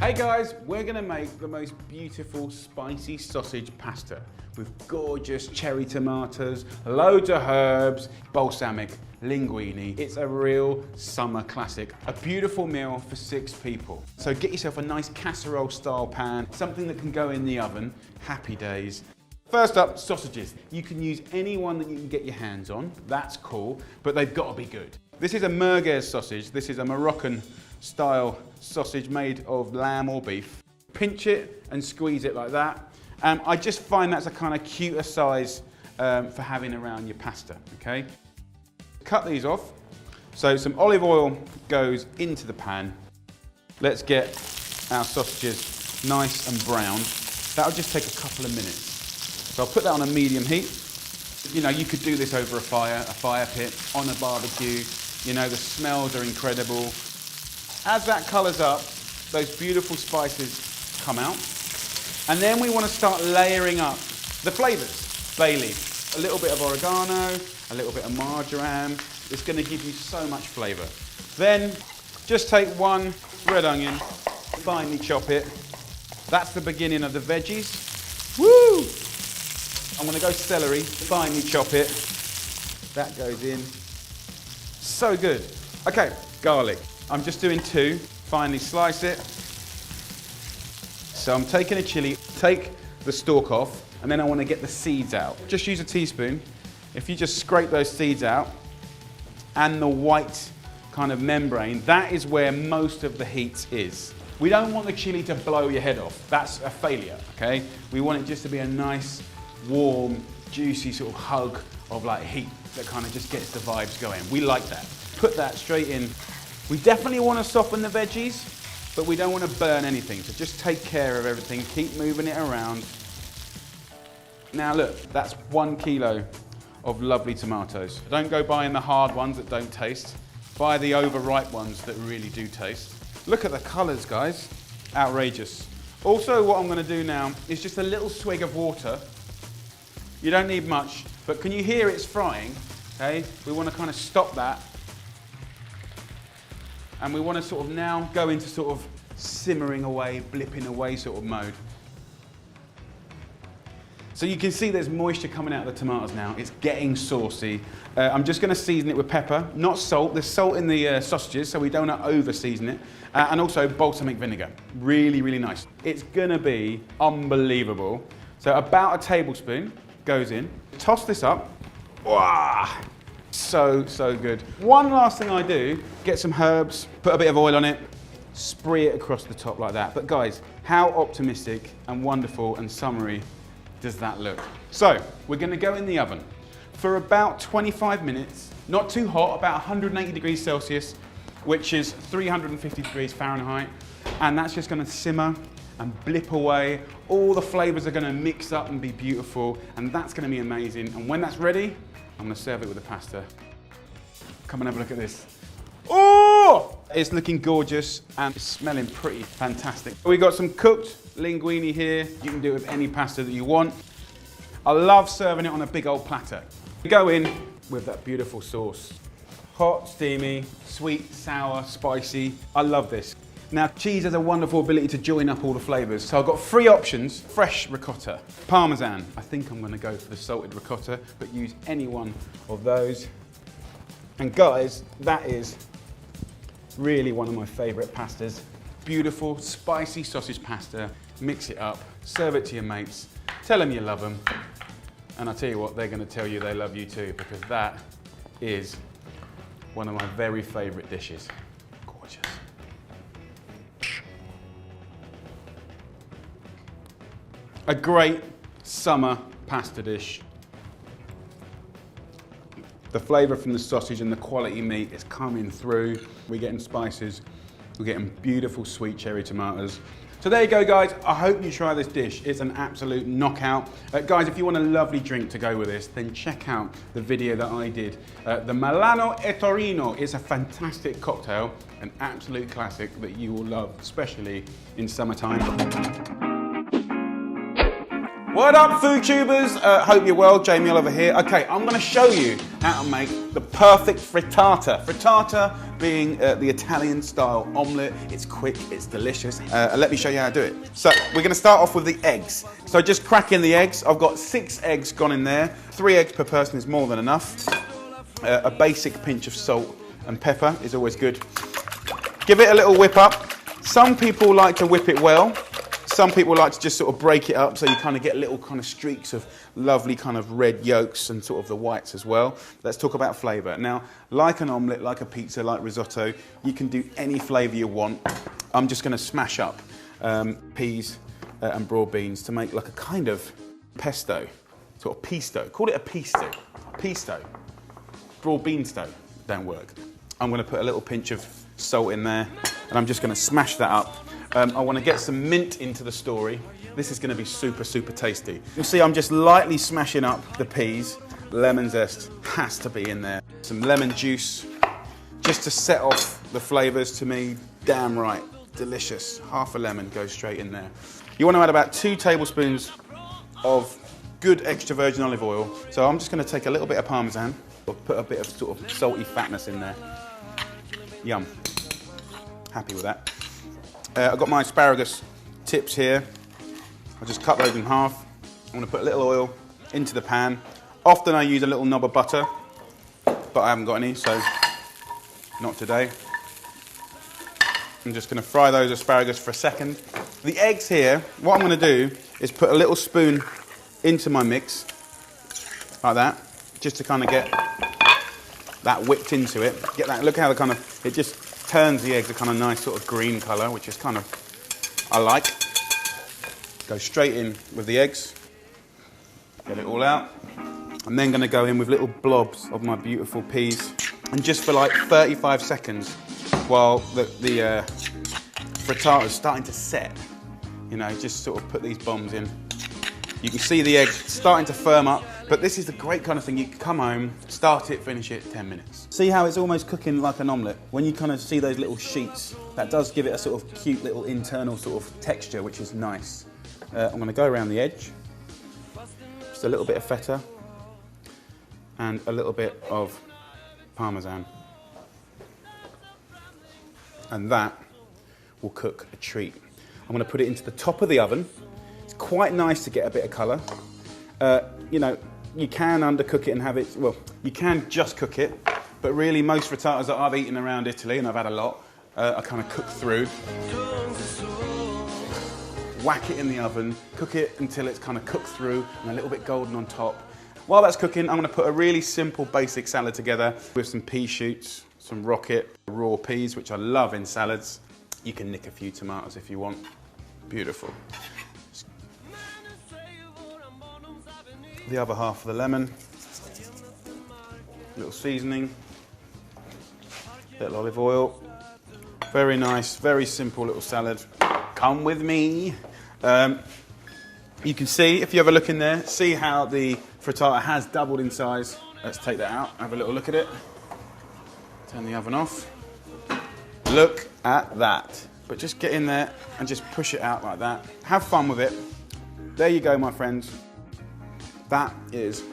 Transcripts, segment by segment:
Hey guys, we're gonna make the most beautiful spicy sausage pasta with gorgeous cherry tomatoes, loads of herbs, balsamic, linguine. It's a real summer classic. A beautiful meal for 6 people. So get yourself a nice casserole style pan, something that can go in the oven. Happy days. First up, sausages. You can use any one that you can get your hands on. That's cool, but they've got to be good. This is a merguez sausage. This is a Moroccan style sausage made of lamb or beef. Pinch it and squeeze it like that. I just find that's a kind of cuter size for having around your pasta, okay? Cut these off. So some olive oil goes into the pan. Let's get our sausages nice and browned. That'll just take a couple of minutes. So I'll put that on a medium heat. You know, you could do this over a fire pit, on a barbecue. You know, the smells are incredible. As that colours up, those beautiful spices come out. And then we want to start layering up the flavours. Bay leaf, a little bit of oregano, a little bit of marjoram. It's going to give you so much flavour. Then just take 1 red onion, finely chop it. That's the beginning of the veggies. Woo! I'm going to go celery, finely chop it. That goes in. So good. Okay, garlic. I'm just doing 2. Finely slice it. So I'm taking a chili, take the stalk off, and then I want to get the seeds out. Just use a teaspoon. If you just scrape those seeds out, and the white kind of membrane, that is where most of the heat is. We don't want the chili to blow your head off. That's a failure, okay? We want it just to be a nice, warm, juicy sort of hug of like heat that kind of just gets the vibes going. We like that. Put that straight in. We definitely want to soften the veggies, but we don't want to burn anything. So just take care of everything. Keep moving it around. Now look, that's 1 kilo of lovely tomatoes. Don't go buying the hard ones that don't taste. Buy the overripe ones that really do taste. Look at the colours, guys. Outrageous. Also, what I'm going to do now is just a little swig of water. You don't need much, but can you hear it's frying? Okay, we want to kind of stop that. And we want to sort of now go into sort of simmering away, blipping away sort of mode. So you can see there's moisture coming out of the tomatoes now. It's getting saucy. I'm just going to season it with pepper, not salt. There's salt in the sausages, so we don't over season it. And also balsamic vinegar. Really, really nice. It's going to be unbelievable. So about a tablespoon goes in. Toss this up. Wow. So, so good. One last thing I do, get some herbs, put a bit of oil on it, spray it across the top like that. But guys, how optimistic and wonderful and summery does that look? So, we're gonna go in the oven for about 25 minutes, not too hot, about 180 degrees Celsius, which is 350 degrees Fahrenheit. And that's just gonna simmer and blip away. All the flavors are gonna mix up and be beautiful, and that's gonna be amazing. And when that's ready, I'm gonna serve it with the pasta. Come and have a look at this. Oh! It's looking gorgeous and it's smelling pretty fantastic. We got some cooked linguine here. You can do it with any pasta that you want. I love serving it on a big old platter. We go in with that beautiful sauce. Hot, steamy, sweet, sour, spicy. I love this. Now, cheese has a wonderful ability to join up all the flavors. So I've got 3 options. Fresh ricotta, parmesan. I think I'm gonna go for the salted ricotta, but use any one of those. And guys, that is really one of my favorite pastas. Beautiful, spicy sausage pasta. Mix it up, serve it to your mates, tell them you love them. And I'll tell you what, they're gonna tell you they love you too, because that is one of my very favorite dishes. Gorgeous. A great summer pasta dish. The flavour from the sausage and the quality meat is coming through. We're getting spices, we're getting beautiful sweet cherry tomatoes. So there you go, guys. I hope you try this dish. It's an absolute knockout. Guys, if you want a lovely drink to go with this, then check out the video that I did. The Milano e Torino is a fantastic cocktail, an absolute classic that you will love, especially in summertime. What up, food tubers? Hope you're well. Jamie Oliver here. Okay, I'm going to show you how to make the perfect frittata. Frittata being the Italian-style omelette. It's quick, it's delicious. Let me show you how to do it. So we're going to start off with the eggs. So just crack in the eggs. I've got 6 eggs gone in there. 3 eggs per person is more than enough. A basic pinch of salt and pepper is always good. Give it a little whip up. Some people like to whip it well. Some people like to just sort of break it up so you kind of get little kind of streaks of lovely kind of red yolks and sort of the whites as well. Let's talk about flavour. Now, like an omelette, like a pizza, like risotto, you can do any flavour you want. I'm just going to smash up peas and broad beans to make like a kind of pesto, sort of peasto. Call it a peasto. Peasto. Broad bean sto. Don't work. I'm going to put a little pinch of salt in there and I'm just going to smash that up. I want to get some mint into the story. This is going to be super, super tasty. You'll see I'm just lightly smashing up the peas. Lemon zest has to be in there. Some lemon juice, just to set off the flavours. To me, damn right, delicious. Half a lemon goes straight in there. You want to add about 2 tablespoons of good extra virgin olive oil. So I'm just going to take a little bit of Parmesan, put a bit of sort of salty fatness in there. Yum. Happy with that. I've got my asparagus tips here. I'll just cut those in half. I'm going to put a little oil into the pan. Often I use a little knob of butter, but I haven't got any, so not today. I'm just going to fry those asparagus for a second. The eggs here, what I'm going to do is put a little spoon into my mix, like that, just to kind of get that whipped into it. Get that, look how the kind of, it just turns the eggs a kind of nice sort of green colour, which is kind of, I like. Go straight in with the eggs, get it all out. I'm then going to go in with little blobs of my beautiful peas, and just for like 35 seconds while the frittata is starting to set, you know, just sort of put these bombs in. You can see the eggs starting to firm up, but this is the great kind of thing. You can come home, start it, finish it, 10 minutes. See how it's almost cooking like an omelette? When you kind of see those little sheets, that does give it a sort of cute little internal sort of texture, which is nice. I'm going to go around the edge. Just a little bit of feta and a little bit of Parmesan. And that will cook a treat. I'm going to put it into the top of the oven. It's quite nice to get a bit of colour. You know, you can undercook it and have it, well, you can just cook it, but really most frittatas that I've eaten around Italy, and I've had a lot, I kind of cook through. Whack it in the oven, cook it until it's kind of cooked through and a little bit golden on top. While that's cooking, I'm going to put a really simple basic salad together with some pea shoots, some rocket, raw peas, which I love in salads. You can nick a few tomatoes if you want. Beautiful. The other half of the lemon, little seasoning, little olive oil. Very nice, very simple little salad. Come with me. You can see, if you have a look in there, see how the frittata has doubled in size. Let's take that out, have a little look at it. Turn the oven off. Look at that. But just get in there and just push it out like that. Have fun with it. There you go, my friends. That is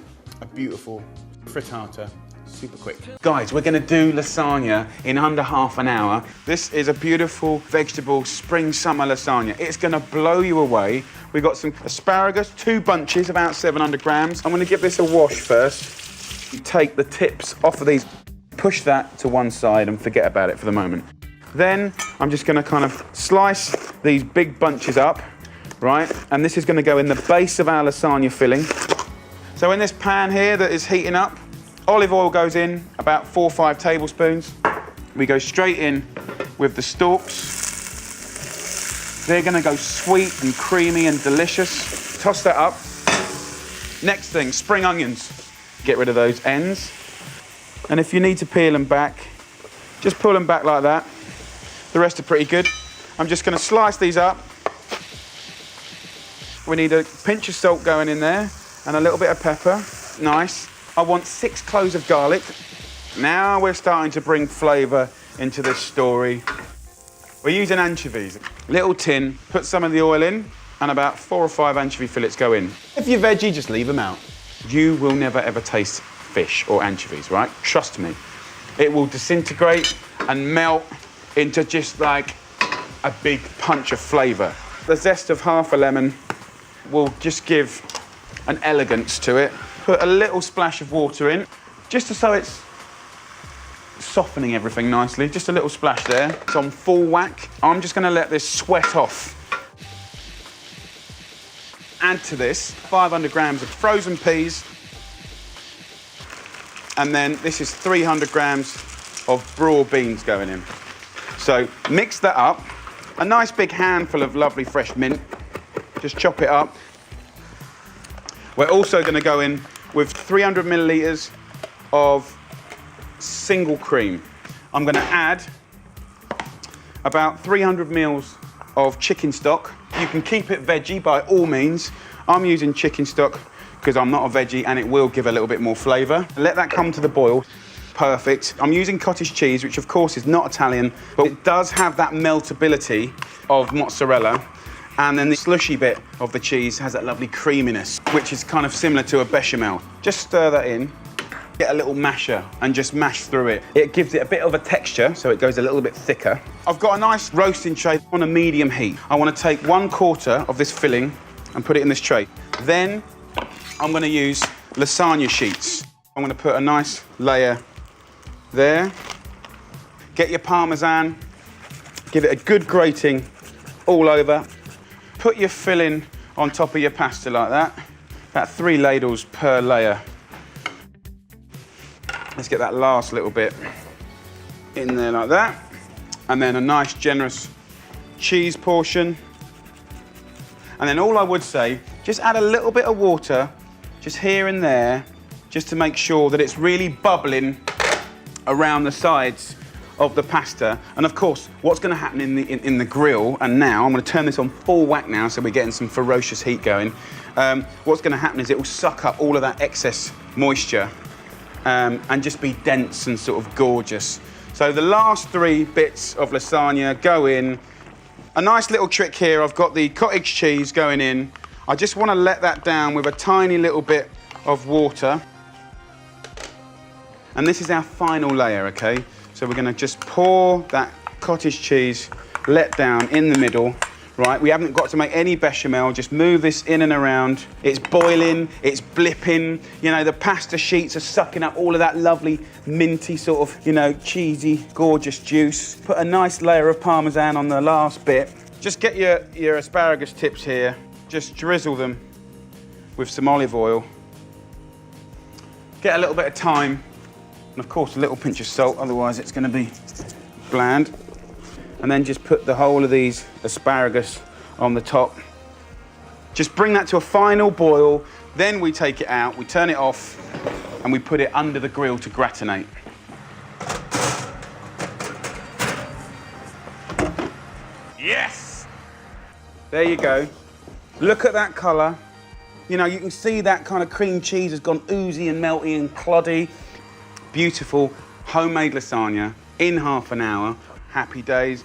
a beautiful frittata, super quick. Guys, we're gonna do lasagna in under half an hour. This is a beautiful vegetable spring summer lasagna. It's gonna blow you away. We've got some asparagus, 2 bunches, about 700 grams. I'm gonna give this a wash first. You take the tips off of these, push that to one side and forget about it for the moment. Then I'm just gonna kind of slice these big bunches up, right? And this is gonna go in the base of our lasagna filling. So in this pan here that is heating up, olive oil goes in, about 4 or 5 tablespoons. We go straight in with the stalks. They're gonna go sweet and creamy and delicious. Toss that up. Next thing, spring onions. Get rid of those ends. And if you need to peel them back, just pull them back like that. The rest are pretty good. I'm just gonna slice these up. We need a pinch of salt going in there and a little bit of pepper. Nice. I want 6 cloves of garlic. Now we're starting to bring flavour into this story. We're using anchovies. Little tin, put some of the oil in, and about 4 or 5 anchovy fillets go in. If you're veggie, just leave them out. You will never ever taste fish or anchovies, right? Trust me. It will disintegrate and melt into just like a big punch of flavour. The zest of half a lemon will just give an elegance to it. Put a little splash of water in, just so it's softening everything nicely. Just a little splash there. It's on full whack. I'm just going to let this sweat off. Add to this 500 grams of frozen peas. And then this is 300 grams of broad beans going in. So mix that up. A nice big handful of lovely fresh mint. Just chop it up. We're also going to go in with 300 millilitres of single cream. I'm going to add about 300 mils of chicken stock. You can keep it veggie by all means. I'm using chicken stock because I'm not a veggie and it will give a little bit more flavour. Let that come to the boil. Perfect. I'm using cottage cheese, which of course is not Italian, but it does have that meltability of mozzarella. And then the slushy bit of the cheese has that lovely creaminess, which is kind of similar to a bechamel. Just stir that in. Get a little masher and just mash through it. It gives it a bit of a texture, so it goes a little bit thicker. I've got a nice roasting tray on a medium heat. I want to take 1/4 of this filling and put it in this tray. Then I'm going to use lasagna sheets. I'm going to put a nice layer there. Get your Parmesan, give it a good grating all over. Put your filling on top of your pasta like that. About 3 ladles per layer. Let's get that last little bit in there like that. And then a nice generous cheese portion. And then all I would say, just add a little bit of water, just here and there, just to make sure that it's really bubbling around the sides of the pasta. And of course, what's going to happen in the grill, and now I'm going to turn this on full whack now, so we're getting some ferocious heat going. What's going to happen is it will suck up all of that excess moisture and just be dense and sort of gorgeous. So the last 3 bits of lasagna go in. A nice little trick here, I've got the cottage cheese going in. I just want to let that down with a tiny little bit of water. And this is our final layer, okay? So we're going to just pour that cottage cheese let down in the middle, right? We haven't got to make any bechamel, just move this in and around. It's boiling, it's blipping, you know, the pasta sheets are sucking up all of that lovely minty sort of, you know, cheesy, gorgeous juice. Put a nice layer of Parmesan on the last bit. Just get your asparagus tips here, just drizzle them with some olive oil. Get a little bit of thyme, and of course a little pinch of salt, otherwise it's going to be bland. And then just put the whole of these asparagus on the top. Just bring that to a final boil, then we take it out, we turn it off, and we put it under the grill to gratinate. Yes! There you go. Look at that colour. You know, you can see that kind of cream cheese has gone oozy and melty and cloddy. Beautiful homemade lasagna in half an hour. Happy days.